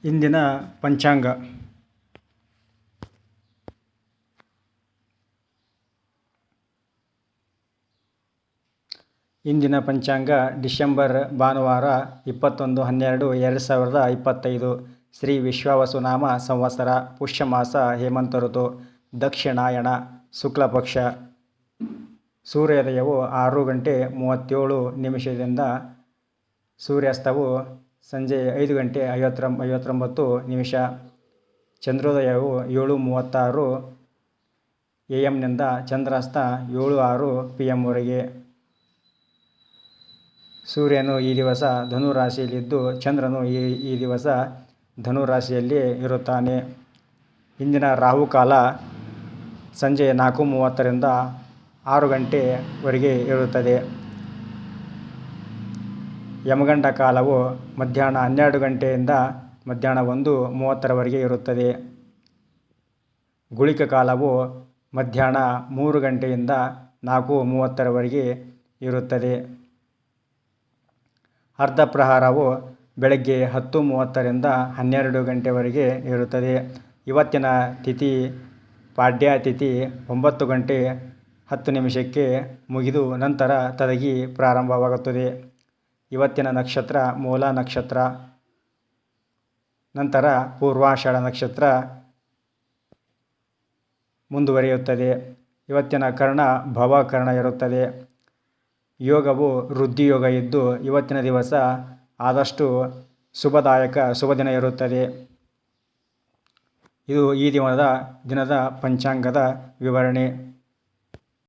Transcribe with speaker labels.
Speaker 1: ಇಂದಿನ ಪಂಚಾಂಗ. ಇಂದಿನ ಪಂಚಾಂಗ ಡಿಸೆಂಬರ್ ಭಾನುವಾರ 21/12/2025. ಶ್ರೀ ವಿಶ್ವಾವಸುನಾಮ ಸಂವತ್ಸರ, ಪುಷ್ಯಮಾಸ, ಹೇಮಂತ ಋತು, ದಕ್ಷಿಣಾಯಣ, ಶುಕ್ಲಪಕ್ಷ. ಸೂರ್ಯೋದಯವು 6:37 ಸೂರ್ಯಾಸ್ತವು ಸಂಜೆ 5:59. ಚಂದ್ರೋದಯವು 7:36 AM ಚಂದ್ರಾಸ್ತ 7:06 PM ವರೆಗೆ. ಸೂರ್ಯನು ಈ ದಿವಸ ಧನು ರಾಶಿಯಲ್ಲಿದ್ದು ಚಂದ್ರನು ಈ ದಿವಸ ಧನು ರಾಶಿಯಲ್ಲಿ ಇರುತ್ತಾನೆ. ಇಂದಿನ ರಾಹುಕಾಲ ಸಂಜೆ 4:30 6 ಗಂಟೆವರೆಗೆ ಇರುತ್ತದೆ. ಯಮಗಂಡ ಕಾಲವು ಮಧ್ಯಾಹ್ನ 12 ಗಂಟೆಯಿಂದ ಮಧ್ಯಾಹ್ನ 1:30 ಇರುತ್ತದೆ. ಗುಳಿಕ ಕಾಲವು ಮಧ್ಯಾಹ್ನ 3 ಗಂಟೆಯಿಂದ 4:30 ಇರುತ್ತದೆ. ಅರ್ಧ ಪ್ರಹರವು ಬೆಳಗ್ಗೆ 10:30 12 ಗಂಟೆವರೆಗೆ ಇರುತ್ತದೆ. ಇವತ್ತಿನ ತಿಥಿ ಪಾಡ್ಯ ತಿಥಿ 9:10 ಮುಗಿದು ನಂತರ ತದಗಿ ಪ್ರಾರಂಭವಾಗುತ್ತದೆ. ಇವತ್ತಿನ ನಕ್ಷತ್ರ ಮೂಲ ನಕ್ಷತ್ರ, ನಂತರ ಪೂರ್ವಾಷಾಢ ನಕ್ಷತ್ರ ಮುಂದುವರಿಯುತ್ತದೆ. ಇವತ್ತಿನ ಕರ್ಣ ಭವಕರ್ಣ ಇರುತ್ತದೆ. ಯೋಗವು ವೃದ್ಧಿಯೋಗ ಇದ್ದು ಇವತ್ತಿನ ದಿವಸ ಆದಷ್ಟು ಶುಭದಾಯಕ ಶುಭ ದಿನ ಇರುತ್ತದೆ. ಇದು ಈ ದಿನದ ಪಂಚಾಂಗದ ವಿವರಣೆ.